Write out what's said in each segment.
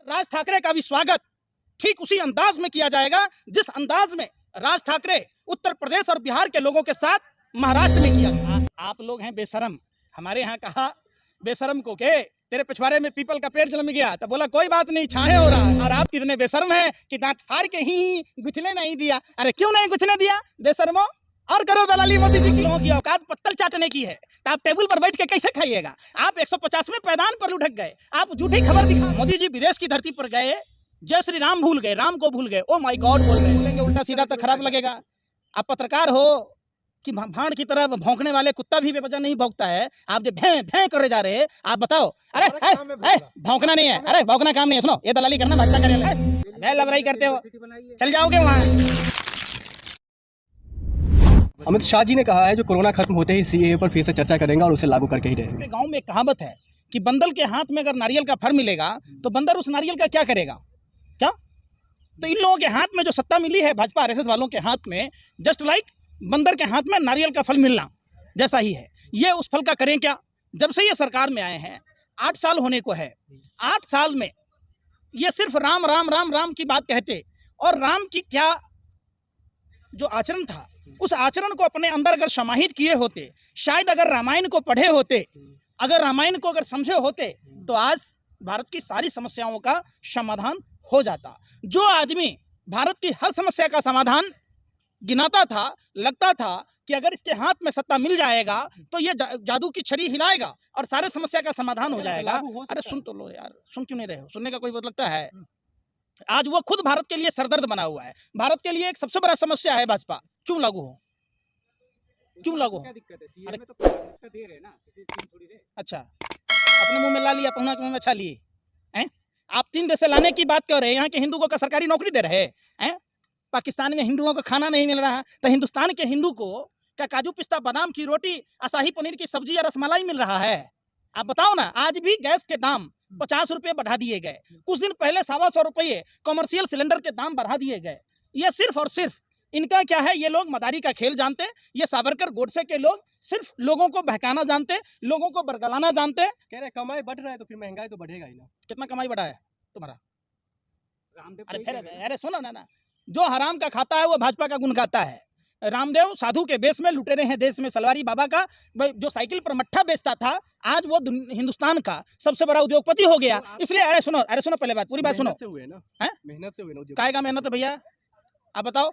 राज ठाकरे का भी स्वागत ठीक उसी अंदाज में किया जाएगा जिस अंदाज में राज ठाकरे उत्तर प्रदेश और बिहार के लोगों के साथ महाराष्ट्र में किया। आप लोग हैं बेशरम, हमारे यहाँ कहा बेशरम को के तेरे पिछवाड़े में पीपल का पेड़ जन्म गया, तो बोला कोई बात नहीं, छाहे हो रहा है। और आप कितने बेशर्म हैं कि दांत फाड़ के ही गुछले नहीं दिया। अरे क्यों नहीं गुछले दिया बेशर्मो? और करो दलाली मोदी जी की। लोगों की औकात पत्तल चाटने की है, तो आप टेबल पर बैठ के कैसे खाइएगा? आप 150वें पैदान पर लुढ़क गए, आप झूठी खबर दिखा। मोदी जी विदेश की धरती पर गए, जय श्री राम भूल गए, राम को भूल गए। ओ माय गॉड बोल रहे, बोलेंगे उल्टा सीधा तो खराब लगेगा। आप पत्रकार हो कि भाड़ की तरह भौंकने वाले कुत्ता भी बेवजह नहीं भौंकता है। आप जो भैं भैं करे जा रहे हैं, आप बताओ। अरे भौंकना नहीं है, अरे भौंकना काम नहीं है। सुनो, ये दलाली करना भाजपा करेगा, लबराई करते हो, चल जाओगे वहाँ। अमित शाह जी ने कहा है जो कोरोना खत्म होते ही सीएए पर फिर से चर्चा करेंगे और उसे लागू करके ही रहेंगे। गांव में कहावत है कि बंदर के हाथ में अगर नारियल का फल मिलेगा तो बंदर उस नारियल का क्या करेगा? क्या? तो इन लोगों के हाथ में जो सत्ता मिली है, भाजपा आरएसएस वालों के हाथ में, जस्ट लाइक बंदर के हाथ में नारियल का फल मिलना जैसा ही है। ये उस फल का करें क्या? जब से ये सरकार में आए हैं 8 साल होने को है, 8 साल में ये सिर्फ राम राम राम राम की बात कहते, और राम की क्या जो आचरण था उस आचरण को अपने अंदर अगर समाहित किए होते, शायद अगर रामायण को पढ़े होते, अगर रामायण को अगर समझे होते, तो आज भारत की सारी समस्याओं का समाधान हो जाता। जो आदमी भारत की हर समस्या का समाधान गिनाता था, लगता था कि अगर इसके हाथ में सत्ता मिल जाएगा तो ये जादू की छड़ी हिलाएगा और सारे समस्या का समाधान हो जाएगा। अरे सुन तो लो यार, सुन क्यों नहीं रहे हो? सुनने का कोई मतलब लगता है? आज वो खुद भारत के लिए सरदर्द बना हुआ है। भारत के लिए एक सबसे बड़ा समस्या है भाजपा। क्यों लागू हो? क्यों लागू हो? अरे तो दे रहे ना, अच्छा अपने मुंह में ला लिया, पहुना के मुंह में छा लिए हैं? आप 3 देश से लाने की बात कर रहे हैं, यहाँ के हिंदू को सरकारी नौकरी दे रहे हैं। पाकिस्तान में हिंदुओं को खाना नहीं मिल रहा, तो हिंदुस्तान के हिंदू को क्या काजू पिस्ता बादाम की रोटी, असाही पनीर की सब्जी या रसमलाई मिल रहा है? आप बताओ ना। आज भी गैस के दाम 50 रुपये बढ़ा दिए गए। कुछ दिन पहले 125 रुपये कमर्शियल सिलेंडर के दाम बढ़ा दिए गए। ये सिर्फ और सिर्फ इनका क्या है, ये लोग मदारी का खेल जानते हैं। ये सावरकर गोडसे के लोग सिर्फ लोगों को बहकाना जानते, लोगों को बरगलाना जानते। कह रहे कमाई बढ़ रहा है तो फिर महंगाई तो बढ़ेगा ही ना। कितना कमाई बढ़ा है तुम्हारा? अरे फिर अरे सुनो ना, जो हराम का खाता है वो भाजपा का गुण गाता है। रामदेव साधु के बेस में लुटेरे हैं देश में। सलवारी बाबा का जो साइकिल पर मट्ठा बेचता था, आज वो हिंदुस्तान का सबसे बड़ा उद्योगपति हो गया। इसलिए अरे सुनो पहले बात, पूरी बात सुनो। मेहनत से हुए ना। गाय का मेहनत है भैया, आप बताओ।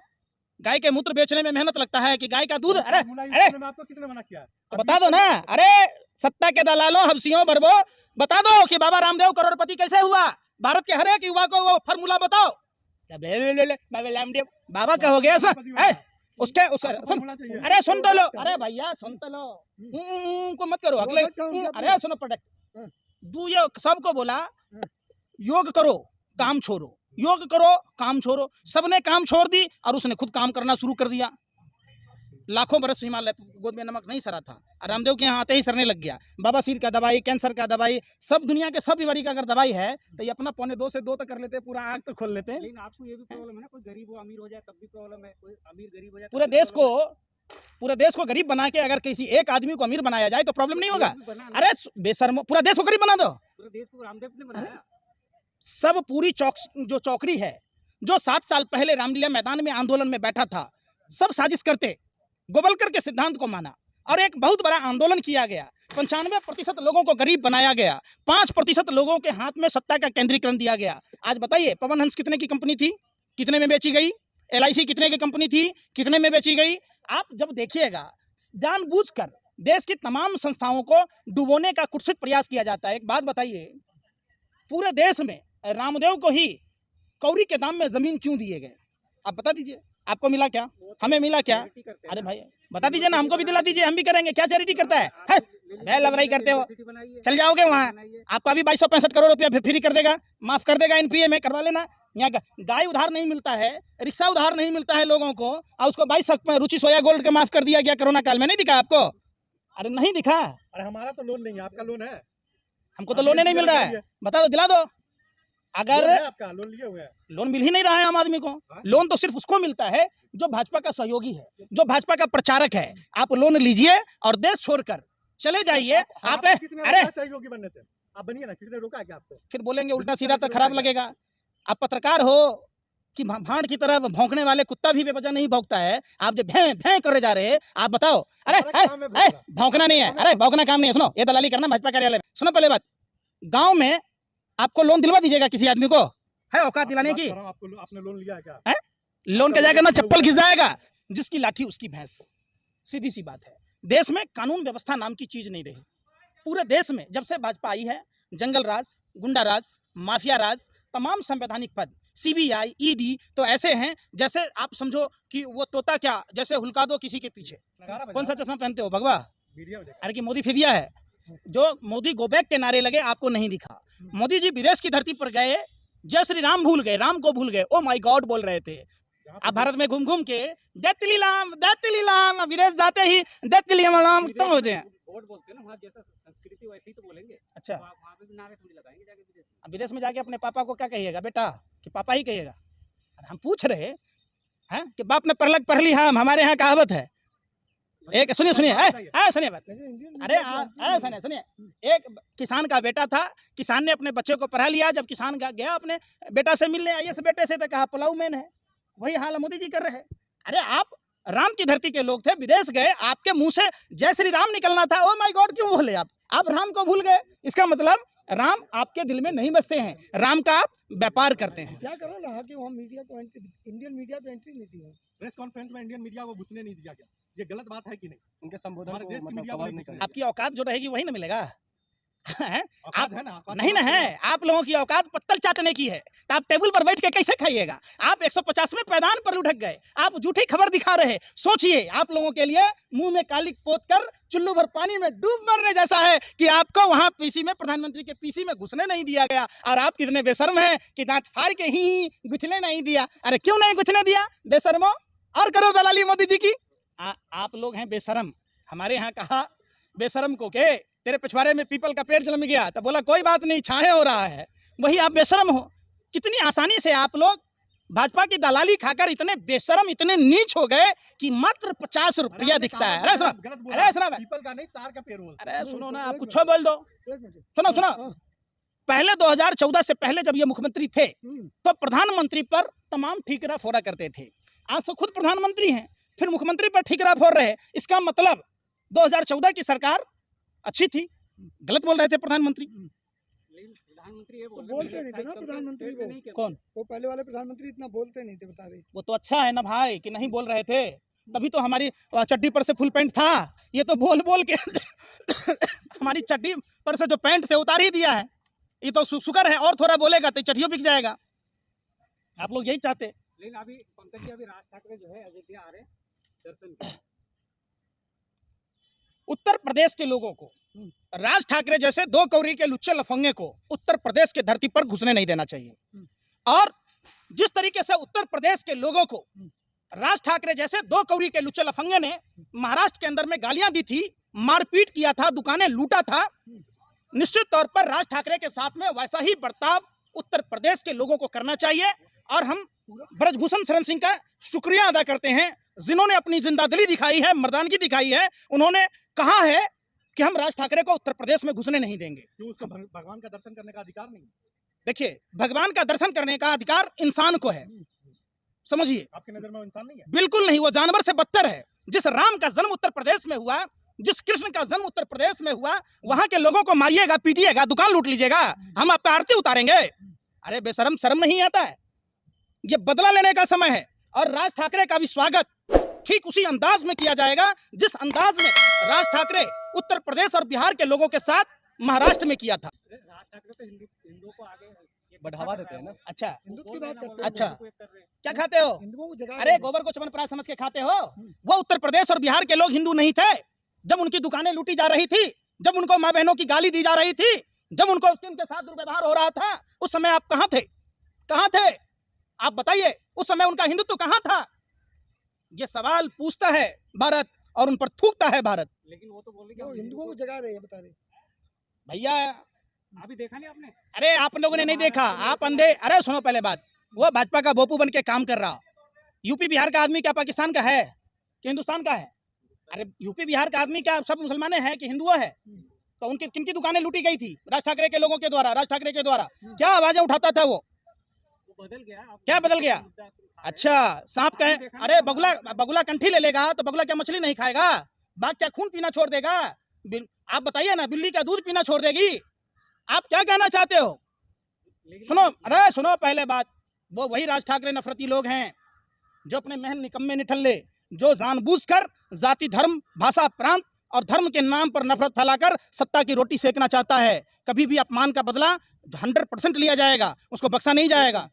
गाय के मूत्र बेचने में मेहनत लगता है कि गाय का दूध? अरे आपको किसने मना किया? तो बता दो ना। अरे सत्ता के दलालों, हबसियों, बरबो, बता दो कि बाबा रामदेव करोड़पति कैसे हुआ? भारत के हर एक युवा को वो फॉर्मूला बताओ। बाबा का हो गया उसके अरे सुन तो लो, अरे भैया सुन तो लो, को मत करो अगले। अरे सुनो प्रोडक्ट दू, ये सबको बोला योग करो काम छोड़ो, योग करो काम छोड़ो। सबने काम छोड़ दी और उसने खुद काम करना शुरू कर दिया। लाखों बरस हिमालय गोद में नमक नहीं सरा था, रामदेव के यहाँ आते ही सरने लग गया। बवासीर का दवाई, कैंसर का दवाई, सब दुनिया के सब बीमारी का अगर दवाई है तो ये अपना 1.25 से 2 तक कर लेते, पूरा आँख तो खोल लेते। लेकिन आपको ये भी प्रॉब्लम है ना, कोई गरीब हो अमीर हो जाए तब भी प्रॉब्लम है, कोई अमीर गरीब हो जाए। पूरे देश को गरीब बना के अगर किसी एक आदमी को अमीर बनाया जाए तो प्रॉब्लम नहीं होगा। अरे बेशर्मो, पूरा देश को गरीब बना दो। पूरे देश को रामदेव ने बनाया। सब पूरी जो चौकड़ी है, जो 7 साल पहले रामलीला मैदान में आंदोलन में बैठा था, सब साजिश करते गोवलकर के सिद्धांत को माना और एक बहुत बड़ा आंदोलन किया गया। 95% लोगों को गरीब बनाया गया, 5% लोगों के हाथ में सत्ता का केंद्रीकरण दिया गया। आज बताइए, पवन हंस कितने की कंपनी थी, कितने में बेची गई? LIC कितने की कंपनी थी, कितने में बेची गई? आप जब देखिएगा, जानबूझकर देश की तमाम संस्थाओं को डुबोने का कुत्सित प्रयास किया जाता है। एक बात बताइए, पूरे देश में रामदेव को ही कौड़ी के दाम में जमीन क्यों दिए गए? आप बता दीजिए, आपको मिला क्या, हमें मिला क्या? अरे भाई बता दीजिए ना, हमको भी दिला दीजिए, हम भी करेंगे। क्या चैरिटी करता है? लबराई करते हो, चल जाओगे वहाँ। आपका भी 2265 करोड़ रुपया फ्री कर देगा, माफ कर देगा, NPA में करवा लेना। यहाँ गाय उधार नहीं मिलता है, रिक्शा उधार नहीं मिलता है लोगों को, और उसको 22 रुचि सोया गोल्ड के माफ कर दिया गया कोरोना काल में। नहीं दिखा आपको? अरे नहीं दिखा? अरे हमारा तो लोन नहीं है, आपका लोन है। हमको तो लोन नहीं मिल रहा है, बता दो, दिला दो। अगर आपका लोन लिए हुए हैं, लोन मिल ही नहीं रहा है आम आदमी को। लोन तो सिर्फ उसको मिलता है जो भाजपा का सहयोगी है, जो भाजपा का प्रचारक है। आप लोन लीजिए और देश छोड़कर चले जाइए। आप अरे सहयोगी बनने से आप बनिए ना, किसी ने रोका है क्या आपको? फिर बोलेंगे उल्टा सीधा तो खराब लगेगा। आप पत्रकार हो कि भांड की तरह भौंकने वाले कुत्ता भी बेवजह नहीं भौंकता है। आप जो भैं भैं करे जा रहे हैं, आप बताओ। अरे भौंकना नहीं है, अरे भौंकना काम नहीं है। सुनो, ये दलाली करना भाजपा कार्यालय में। सुनो पहले बात, गांव में आपको लोन दिलवा दीजिएगा किसी आदमी को? है औकात दिलाने की? आपको आपने लोन लिया है क्या? है लोन का जाएगा ना चप्पल घिस जाएगा, जिसकी लाठी उसकी भैंस। सीधी सी बात है। देश में कानून व्यवस्था नाम की चीज नहीं रही। पूरे देश में जब से भाजपा आई है, जंगल राज, गुंडा राज, माफिया राज, तमाम संवैधानिक पद, सीबीआई, ईडी तो ऐसे हैं जैसे आप समझो कि वो तोता क्या जैसे हुलका दो किसी के पीछे। कौन सा चश्मा पहनते हो भगवा? अरे कि मोदी फिबिया है? जो मोदी गो बैक के नारे लगे आपको नहीं दिखा। मोदी जी विदेश की धरती पर गए, जय श्री राम भूल गए, राम को भूल गए, ओ माय गॉड बोल रहे थे। आप भारत में घूम घूम के दैतिली लाम विदेश जाते ही दैतिली लाम खत्म होते हैं। वोट बोलते हैं ना, वहाँ जैसा संस्कृति वैसे ही तो बोलेंगे। अच्छा, वहाँ पे भी नारे थोड़ी लगाएंगे जाके विदेश में। अब विदेश में जाके अपने पापा को क्या कहिएगा बेटा, कि पापा ही कहिएगा? अरे हम पूछ रहे हैं कि बाप ने परलक पढ़ ली। हम हमारे यहाँ कहावत है एक, सुनिए सुनिए सुनिए बात, अरे सुनिए, एक किसान का बेटा था, किसान ने अपने बच्चे को पढ़ा लिया। जब किसान गया अपने बेटा से मिलने, आईएएस बेटे से, तो कहा पुलाव मैन है। वही हाल मोदी जी कर रहे हैं। अरे आप राम की धरती के लोग थे, विदेश गए, आपके मुंह से जय श्री राम निकलना था, ओ माय गॉड क्यों बोले आप राम को भूल गए? इसका मतलब राम आपके दिल में नहीं बसते हैं, राम का आप व्यापार करते हैं। क्या करो ना कि वहाँ मीडिया को इंडियन मीडिया को एंट्री नहीं दी है। प्रेस कॉन्फ्रेंस में इंडियन मीडिया को घुसने नहीं दिया गया, ये गलत बात है कि नहीं? उनके संबोधन हमारे को देश की मतलब मीडिया कवर को नहीं कर आपकी औकात जो रहेगी वही ना मिलेगा। औकात है ना, औकात नहीं ना है, आप लोगों की औकात पत्तल चाटने की है, तो आप टेबल पर बैठ के कैसे खाइएगा? आप 150वें पैदान पर लुढ़क गए, आप झूठी खबर दिखा रहे। सोचिए, आप लोगों के लिए मुंह में काली पोत कर चुल्लू भर पानी में डूब मरने जैसा है कि आपको वहां पीसी में, प्रधानमंत्री के पीसी में घुसने नहीं दिया गया। और आप कितने बेशर्म हैं कि दांत फाड़ के ही घुसने नहीं दिया। अरे क्यों नहीं घुसने दिया बेशर्मो? और करो दलाली मोदी जी की। आप लोग हैं बेशर्म। हमारे यहाँ कहा बेशर्म को के तेरे पिछवाड़े में पीपल का पेड़ जन्म गया, तो बोला कोई बात नहीं, छाए हो रहा है। वही आप बेशर्म हो। कितनी आसानी से आप लोग भाजपा की दलाली खाकर इतने बेशर्म, इतने नीच हो गए कि मात्र 50 रुपया दिखता है। अरे सुनो, अरे सुनो, पीपल का नहीं, तार का पेड़ बोलते हैं। अरे सुनो ना, आप कुछ बोल दो। सुनो पहले 2014 से पहले जब ये मुख्यमंत्री थे तो प्रधानमंत्री पर तमाम ठीकरा फोड़ा करते थे। आज तो खुद प्रधानमंत्री हैं, फिर मुख्यमंत्री पर ठीकरा फोड़ रहे। इसका मतलब 2014 की सरकार अच्छी थी, गलत बोल रहे थे प्रधानमंत्री। प्रधानमंत्री ये बोलते नहीं थे ना प्रधानमंत्री कौन? वो पहले वाले प्रधानमंत्री इतना बोलते नहीं थे, बता रहे। वो तो अच्छा है ना भाई कि नहीं बोल रहे थे, तभी तो हमारी चड्डी पर से फुल पैंट था। ये तो बोल बोल के हमारी चड्डी पर से जो पैंट थे उतार ही दिया है। ये तो शुक्र है, और थोड़ा बोलेगा तो चड्डियों बिक जाएगा। आप लोग यही चाहते। लेकिन अभी पंकज जी, अभी राज ठाकरे जो है अयोध्या आ रहे हैं दर्शन के। उत्तर प्रदेश के लोगों को, राज ठाकरे जैसे दो कौरी के लुच्चे लफंगे को उत्तर प्रदेश के धरती पर घुसने नहीं देना चाहिए। और जिस तरीके से उत्तर प्रदेश के लोगों को राज ठाकरे जैसे दो कौरी के लुच्चे लफंगे ने महाराष्ट्र के अंदर में गालियां दी थी, मारपीट किया था, दुकानें लूटा था, निश्चित तौर पर राज ठाकरे के साथ में वैसा ही बर्ताव उत्तर प्रदेश के लोगों को करना चाहिए। और हम ब्रजभूषण शरण सिंह का शुक्रिया अदा करते हैं, जिन्होंने अपनी जिंदादिली दिखाई है, मर्दानगी दिखाई है। उन्होंने कहा है कि हम राज ठाकरे को उत्तर प्रदेश में घुसने नहीं देंगे। क्यों? उसको भगवान का दर्शन करने का अधिकार नहीं? देखिए, भगवान का दर्शन करने का अधिकार इंसान को है, समझिए। आपकी नजर में वो इंसान नहीं है? बिल्कुल नहीं, वो जानवर से बदतर है। जिस राम का जन्म उत्तर प्रदेश में हुआ, जिस कृष्ण का जन्म उत्तर प्रदेश में हुआ, वहां के लोगों को मारिएगा, पीटिएगा, दुकान लूट लीजिएगा, हम आपका आरती उतारेंगे। अरे बेशरम, शर्म नहीं आता है? ये बदला लेने का समय है। और राज ठाकरे का भी स्वागत ठीक उसी अंदाज में किया जाएगा जिस अंदाज में राज ठाकरे उत्तर प्रदेश और बिहार के लोगों के साथ महाराष्ट्र में किया था। राज ठाकरे तो हिंदुओं को आगे बढ़ावा देते हैं ना। अच्छा, हिंदू की बात करते हैं। अच्छा, क्या खाते हो? हिंदुओं को जगह अरे गोबर को चमनप्राश समझ के खाते हो? वो उत्तर प्रदेश और बिहार के लोग हिंदू नहीं थे। जब उनकी दुकानें लूटी जा रही थी, जब उनको माँ बहनों की गाली दी जा रही थी, जब उनको उनके साथ दुर्व्यवहार हो रहा था, उस समय आप कहाँ थे? कहाँ थे आप बताइए? उस समय उनका हिंदुत्व कहाँ था? ये सवाल पूछता है भारत और उन पर थूकता है भारत। लेकिन वो तो बोले वो हिंदुओं को जगा रहे हैं, बता रहे भैया। अभी देखा नहीं आपने? अरे आप लोगों ने नहीं देखा, आप अंधे। अरे सुनो पहले बात, वो भाजपा का बोपू बन के काम कर रहा। यूपी बिहार का आदमी क्या पाकिस्तान का है कि हिंदुस्तान का है? अरे यूपी बिहार का आदमी क्या सब मुसलमान है कि हिंदुओं है? तो उनकी किनकी दुकानें लूटी गई थी राज ठाकरे के लोगों के द्वारा, राज ठाकरे के द्वारा? क्या आवाजें उठाता था वो? बदल गया अब क्या बदल गया? अच्छा, सांप कहे अरे बगुला, बगुला कंठी ले लेगा तो बगुला क्या मछली नहीं खाएगा? बाघ क्या खून पीना छोड़ देगा? आप बताइए ना, बिल्ली क्या दूध पीना छोड़ देगी? आप क्या कहना चाहते हो? सुनो, अरे सुनो पहले बात, वो वही राज ठाकरे नफरती लोग हैं जो अपने महल निकम्मे निठल्ले, जो जानबूझकर जाति, धर्म, भाषा, प्रांत और धर्म के नाम पर नफरत फैलाकर सत्ता की रोटी सेकना चाहता है। कभी भी अपमान का बदला 100% लिया जाएगा, उसको बख्शा नहीं जाएगा।